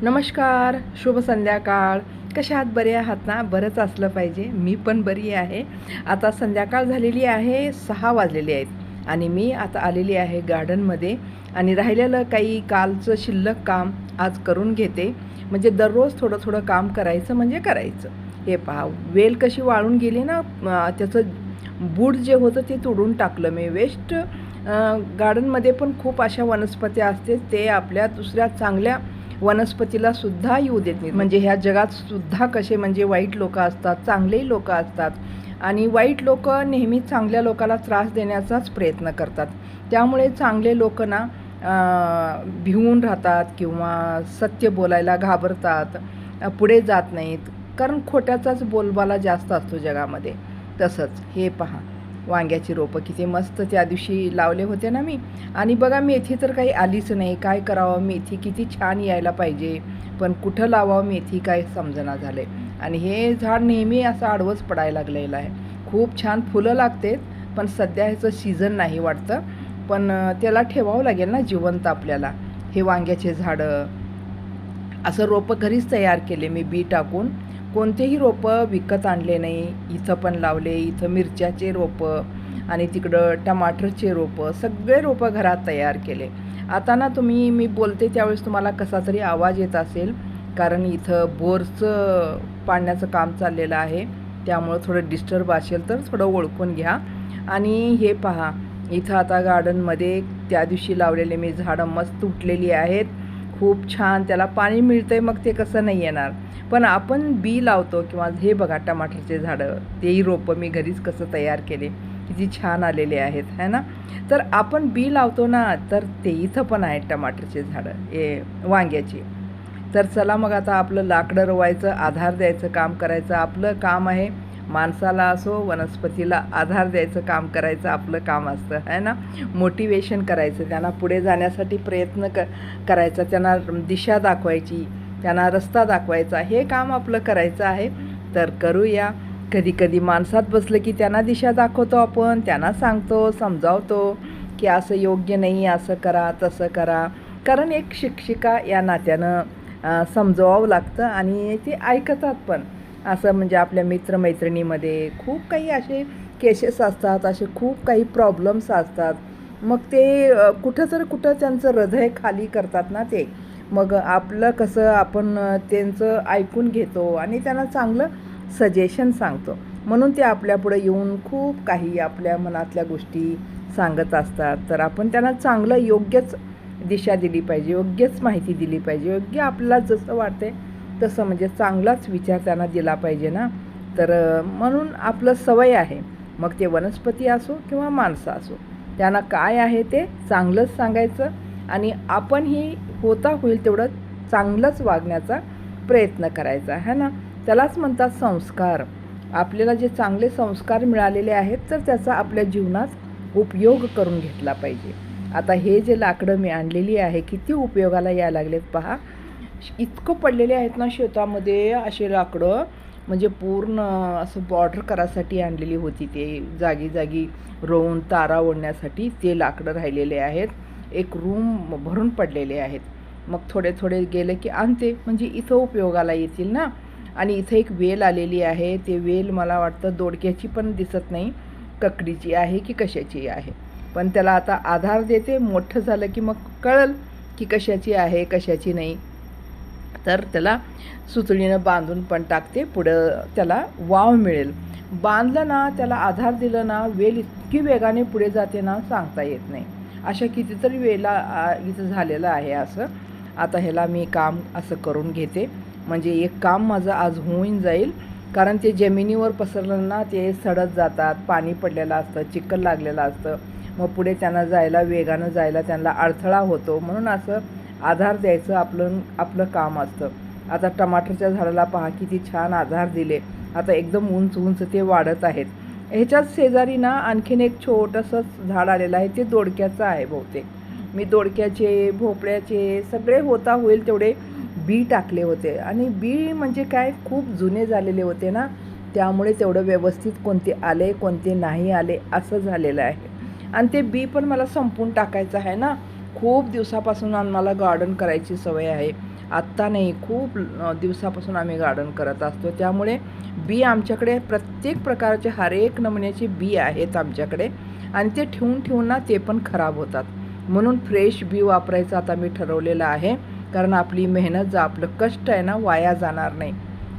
नमस्कार, शुभ संध्याकाळ. कशा आहात? बरे आहात ना? बरंच असलं पाहिजे. मी पण बरी आहे. आता संध्याकाळ झालेली आहे, 6 वाजलेले आहेत आणि मी आता आलेली आहे गार्डनमध्ये आणि राहिलेलं काही कालचं शिल्लक काम आज करून घेते. म्हणजे दररोज थोडं-थोडं काम करायचं म्हणजे करायचं. हे पहा, वेल कशी वाळून गेली ना, त्याचं बूड जे होतं ते तोडून टाकलं मी. वेस्ट गार्डनमध्ये पण खूप अशा वनस्पती असते, ते आपल्या दुसऱ्या चांगल्या वनस्पतीला सुद्धा येऊ देत नाहीत. म्हणजे ह्या जगात सुद्धा कसे म्हणजे वाईट लोक असतात, चांगलेही लोक असतात आणि वाईट लोक नेहमी चांगल्या लोकाला त्रास देण्याचाच प्रयत्न करतात. त्यामुळे चांगले लोक ना भिवून राहतात किंवा सत्य बोलायला घाबरतात, पुढे जात नाहीत, कारण खोट्याचाच बोलबाला जास्त असतो जगामध्ये. तसंच हे पहा, वांग्याची रोपं किती मस्त त्या दिवशी लावले होते ना मी. आणि बघा, मेथी तर काही आलीच नाही. काय करावं? मेथी किती छान यायला पाहिजे, पण कुठं लावावं मेथी काय समजेना झालं आहे. आणि हे झाड नेहमी असं आडवंच पडायला लागलेलं आहे. खूप छान फुलं लागतेत, पण सध्या ह्याचं सीझन नाही वाटतं. पण त्याला ठेवावं लागेल ना जिवंत आपल्याला. हे वांग्याचे झाडं असं रोपं घरीच तयार केले मी बी टाकून. कोणतेही रोपं विकत आणले नाही. इथं पण लावले, इथं मिरच्याचे रोपं आणि तिकडं टमाटरचे रोपं, सगळे रोपं घरात तयार केले. आता ना मी बोलते त्यावेळेस तुम्हाला कसा तरी आवाज येत असेल, कारण इथं बोरचं पाण्याचं काम चाललेलं आहे. त्यामुळं थोडं डिस्टर्ब असेल तर थोडं ओळखून घ्या. आणि हे पहा, इथं आता गार्डनमध्ये त्या दिवशी लावलेले मी झाडं मस्त उठलेली आहेत. खूप छान त्याला पाणी मिळतं आहे, मग ते कसं नाही येणार. पण आपण बी लावतो किंवा हे बघा टमाटरचे झाडं, तेही रोपं मी घरीच कसं तयार केले, किती छान आलेले आहेत है ना. तर आपण बी लावतो ना, तर ते इथं पण आहेत टमाटरचे झाडं, वांग्याची. तर चला मग आता आपलं लाकडं रोवायचं, आधार द्यायचं काम करायचं आपलं काम आहे. माणसाला असो वनस्पतीला आधार द्यायचं काम करायचं आपलं काम असतं है ना. मोटिवेशन करायचं, त्यांना पुढे जाण्यासाठी प्रयत्न करायचा, त्यांना दिशा दाखवायची, त्यांना रस्ता दाखवायचा, हे काम आपलं करायचं आहे. तर करूया. कधी कधी माणसात बसलं की त्यांना दिशा दाखवतो आपण, त्यांना सांगतो, समजावतो की असं योग्य नाही, असं करा, तसं करा. कारण एक शिक्षिका या नात्यानं समजवावं लागतं आणि ते ऐकतात पण. असं म्हणजे आपल्या मित्रमैत्रिणीमध्ये खूप काही असे केसेस असतात, असे खूप काही प्रॉब्लेम्स असतात. मग ते कुठं त्यांचं हृदय खाली करतात ना ते. मग आपलं कसं आपण त्यांचं ऐकून घेतो आणि त्यांना चांगलं सजेशन सांगतो. म्हणून ते आपल्यापुढे येऊन खूप काही आपल्या मनातल्या गोष्टी सांगत असतात. तर आपण त्यांना चांगलं योग्यच दिशा दिली पाहिजे, योग्यच माहिती दिली पाहिजे, योग्य आपल्याला जसं वाटते तसं म्हणजे चांगलाच विचार त्यांना दिला पाहिजे ना. तर म्हणून आपलं सवय आहे, मग ते वनस्पती असो किंवा माणसं असो, त्यांना काय आहे ते चांगलंच सांगायचं आणि आपणही होता होईल तेवढं चांगलंच वागण्याचा प्रयत्न करायचा है ना. त्यालाच म्हणतात संस्कार. आपल्याला जे चांगले संस्कार मिळालेले आहेत तर त्याचा आपल्या जीवनात उपयोग करून घेतला पाहिजे. आता हे जे लाकडं मी आणलेली आहे किती उपयोगाला यायला लागलेत पहा. इतकं पडलेले आहेत ना शेतामध्ये असे लाकडं, म्हणजे पूर्ण असं बॉर्डर करायसाठी आणलेली होती. ते जागी जागी रोवून तारा ओढण्यासाठी ते लाकडं राहिलेले आहेत. एक रूम भरून पडलेले आहेत. मग थोडे थोडे गेले की आणते, म्हणजे इथं उपयोगाला येतील ना. आणि इथं एक वेल आलेली आहे. ते वेल मला वाटतं दोडक्याची पण दिसत नाही, ककडीची आहे की कशाची आहे. पण त्याला आता आधार देते, मोठं झालं की मग कळल की कशाची आहे कशाची नाही. तर त्याला सुतळीनं बांधून पण टाकते, पुढं त्याला वाव मिळेल. बांधलं ना, त्याला आधार दिलं ना, वेल इतकी वेगाने पुढे जाते ना, सांगता येत नाही. अशा कितीतरी वेळेला इथं झालेलं आहे असं. आता ह्याला मी काम असं करून घेते, म्हणजे एक काम माझं आज होऊन जाईल. कारण ते जमिनीवर पसरलं ना, ते सडत जातात, पाणी पडलेलं असतं, चिखल लागलेलं असतं, मग पुढे त्यांना जायला, वेगानं जायला त्यांना अडथळा होतो. म्हणून असं आधार द्यायचं आपलं काम असतं. आता टमाटरच्या झाडाला पहा किती छान आधार दिले. आता एकदम उंच उंच ते वाढत आहेत. ह्याच्याच शेजारी ना आणखीन एक छोटंसंच झाड आलेलं आहे, ते दोडक्याचं आहे बहुतेक. मी दोडक्याचे, भोपळ्याचे सगळे होता होईल तेवढे बी टाकले होते. आणि बी म्हणजे काय, खूप जुने झालेले होते ना, त्यामुळे तेवढं व्यवस्थित कोणते आले कोणते नाही आले असं झालेलं आहे. आणि ते बी पण मला संपून टाकायचं आहे ना. खूप दिवसापासून मला गार्डन करायची सवय आहे. आत्ता नाही, खूप दिवसापासून आम्ही गार्डन करत असतो. त्यामुळे बी आमच्याकडे प्रत्येक प्रकारचे हर एक नमुन्याचे बी आहेत आमच्याकडे आणि ते ठेवून ठेवून ना ते पण खराब होतात. म्हणून फ्रेश बी वापरायचं आता मी ठरवलेलं आहे, कारण आपली मेहनत आपलं कष्ट आहे ना वाया जाणार नाही.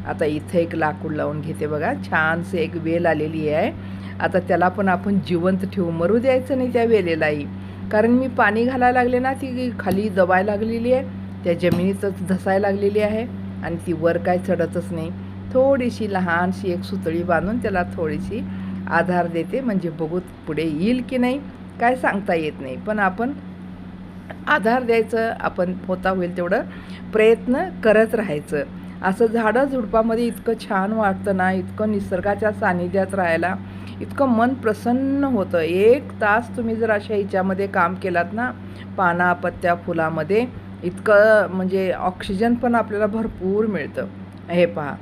आता इथं एक लाकूड लावून घेते बघा, छानसे एक वेल आलेली आहे. आता त्याला पण आपण जिवंत ठेवू, मरू द्यायचं नाही त्या वेलेलाही, कारण मी पाणी घालायला लागले ना ती खाली दबायला लागलेली आहे, त्या जमिनीतच धसायला लागलेली आहे आणि ती वर काय चढतच नाही. थोडीशी लहानशी एक सुतळी बांधून त्याला थोडीशी आधार देते, म्हणजे बघू पुढे येईल की नाही काय सांगता येत नाही, पण आपण आधार द्यायचं, आपण होता होईल तेवढं प्रयत्न करत राहायचं. असं झाडं झुडपामध्ये इतकं छान वाटतं ना, इतकं निसर्गाच्या सानिध्यात राहायला इतकं मन प्रसन्न होतं. 1 तास तुम्ही जर अशा ह्याच्यामध्ये काम केलात ना, पाना पत्त्या फुलामध्ये, इतकं म्हणजे ऑक्सिजन पण आपल्याला भरपूर मिळतं. हे पहा,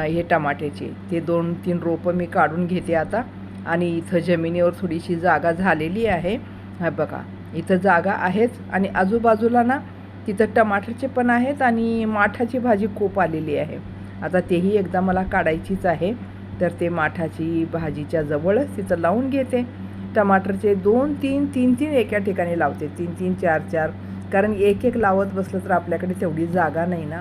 हे टमाट्याचे ते 2-3 रोपं मी काढून घेते आता. आणि इथं जमिनीवर थोडीशी जागा झालेली आहे. हा बघा, इथं जागा आहेच आणि आजूबाजूला ना तिथं टमाटरचे पण आहेत आणि माठाची भाजी खूप आलेली आहे. आता तेही एकदा मला काढायचीच आहे, तर ते माठाची भाजीच्या जवळच तिथं लावून घेते. टमाटरचे 2-3, 3-3 एका ठिकाणी लावते, 3-3, 4-4, कारण एक एक लावत बसलं तर आपल्याकडे तेवढी जागा नाही ना.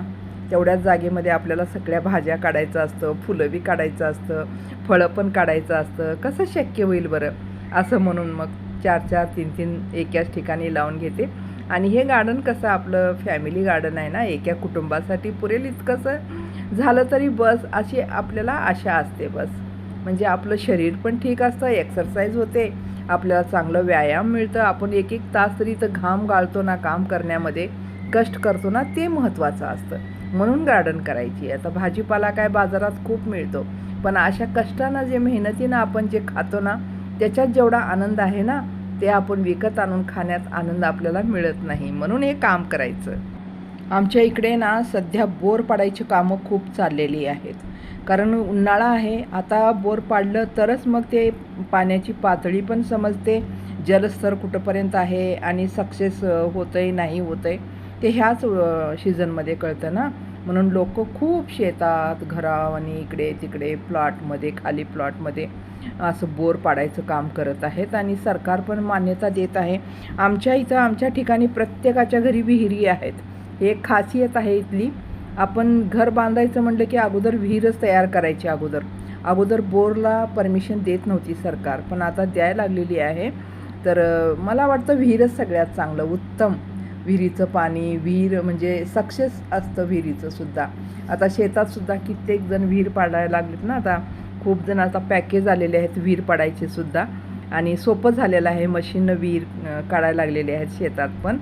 तेवढ्याच जागेमध्ये आपल्याला सगळ्या भाज्या काढायचं असतं, फुलं बी काढायचं असतं, फळं पण काढायचं असतं. कसं शक्य होईल बरं? असं म्हणून मग 4-4, 3-3 एकाच ठिकाणी लावून घेते. आणि हे गार्डन कसं आपलं फॅमिली गार्डन आहे ना, एका कुटुंबासाठी पुरेल इतकंसं झालं तरी बस, अशी आपल्याला आशा असते बस. म्हणजे आपलं शरीर पण ठीक असतं, एक्सरसाइज होते, आपल्याला चांगलं व्यायाम मिळतं. आपण 1-1 तास तरी इथं घाम गाळतो ना काम करण्यामध्ये, कष्ट करतो ना, ते महत्त्वाचं असतं. म्हणून गार्डन करायची. आता भाजीपाला काय बाजारात खूप मिळतो, पण अशा कष्टानं जे मेहनतीनं आपण जे खातो ना, त्याच्यात जेवढा आनंद आहे ना, ते आपण विकत आणून खाण्यात आनंद आपल्याला मिळत नाही. म्हणून हे काम करायचं. आमच्या इकडे ना सध्या बोर पाडायची कामं खूप चाललेली आहेत, कारण उन्हाळा आहे. आता बोर पाडलं तरच मग ते पाण्याची पातळी पण समजते, जलस्तर कुठंपर्यंत आहे आणि सक्सेस होतं आहे नाही होतं आहे ते ह्याच सीझनमध्ये कळतं ना. म्हणून लोक खूप शेतात, घराव आणि इकडे तिकडे प्लॉटमध्ये, खाली प्लॉटमध्ये असं बोर पाडायचं काम करत आहेत आणि सरकार पण मान्यता देत आहे. आमच्या इथं, आमच्या ठिकाणी प्रत्येकाच्या घरी विहिरी आहेत. हे एक खासियत आहे इथली. आपण घर बांधायचं म्हटलं की अगोदर विहीरच तयार करायची. अगोदर बोरला परमिशन देत नव्हती सरकार, पण आता द्यायला लागलेली आहे. तर मला वाटतं विहीरच सगळ्यात चांगलं, उत्तम. विहिरीचं पाणी, विहीर म्हणजे सक्सेस असतं विहिरीचं सुद्धा. आता शेतातसुद्धा कित्येक जण विहीर पाडायला लागलेत ना. आता खूप जण आता पॅकेज आलेले आहेत विहीर पाडायचे सुद्धा, आणि सोपं झालेलं आहे. मशीननं विहीर काढायला लागलेले आहेत शेतात पण.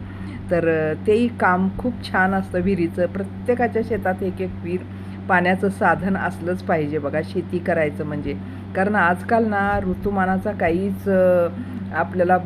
तर तेही काम खूप छान असतं विहिरीचं. प्रत्येकाच्या शेतात एक एक विहीर, पाण्याचं साधन असलंच पाहिजे बघा शेती करायचं म्हणजे. कारण आजकाल ना ऋतुमानाचा काहीच आपल्याला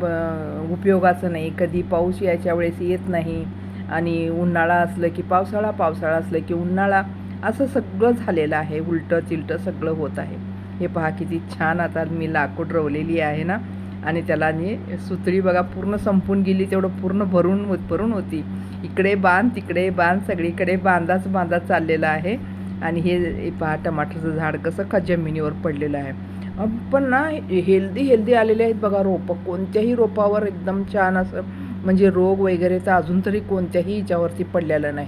उपयोगाचं नाही. कधी पाऊस यायच्या वेळेस येत नाही आणि उन्हाळा असलं की पावसाळा, पावसाळा असलं की उन्हाळा, असं सगळं झालेलं आहे. उलटं चिलटं सगळं होत आहे. हे पहा किती छान आता मी लाकूड रवलेली आहे ना, आणि त्याला सुतळी बघा पूर्ण संपून गेली, तेवढं पूर्ण भरून होती. इकडे बांध तिकडे बांध, सगळीकडे बांधा चाललेला आहे. आणि हे पहा टमाटरचं झाड कसं जमिनीवर पडलेलं आहे. पण ना हेल्दी आलेले आहेत बघा रोपं. कोणत्याही रोपावर एकदम छान असं म्हणजे रोग वगैरे तर अजून तरी कोणत्याही ह्याच्यावरती पडलेलं नाही.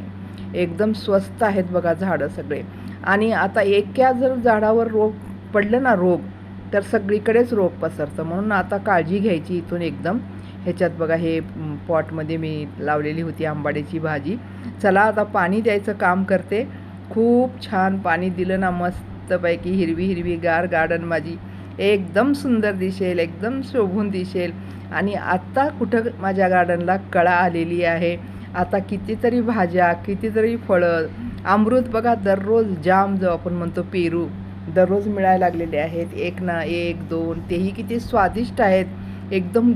एकदम स्वस्त आहेत बघा झाडं सगळे. आणि आता एका जर झाडावर रोग पडलं ना, तर सगळीकडेच रोग पसरतं. म्हणून आता काळजी घ्यायची इथून एकदम. ह्याच्यात बघा हे पॉटमध्ये मी लावलेली होती आंबाड्याची भाजी. चला आता पाणी द्यायचं काम करते. खूप छान पाणी दिलं ना, मस्तपैकी हिरवी गार गार्डन माझी एकदम सुंदर दिसेल, एकदम शोभून दिसेल. आणि आत्ता कुठं माझ्या गार्डनला कळा आलेली आहे. आता कितीतरी भाज्या, कितीतरी फळं, अमृत बघा दररोज, जाम जो आपण म्हणतो पेरू, दररोज मिळायला लागलेले आहेत. एक ना एक, 2, तेही किती स्वादिष्ट आहेत, एकदम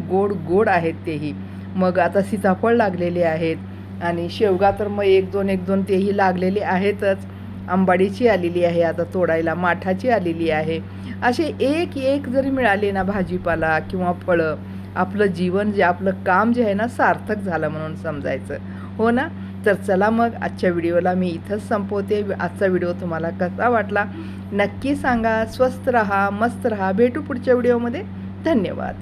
गोड आहेत तेही. मग आता सीताफळ लागलेले आहेत आणि शेवगा तर मग 1-2 तेही लागलेले आहेतच. आंबाडीची आलेली आहे आता तोडायला, माठाची आलेली आहे. असे एक जरी मिळाले ना भाजीपाला किंवा फळं, आपलं जीवन जे, आपलं काम जे आहे ना सार्थक झालं म्हणून समजायचं, हो ना. तर चला मग आजच्या व्हिडिओला मी इथंच संपवते. आजचा व्हिडिओ तुम्हाला कसा वाटला नक्की सांगा. स्वस्त रहा, मस्त रहा. भेटू पुढच्या व्हिडिओमध्ये. धन्यवाद.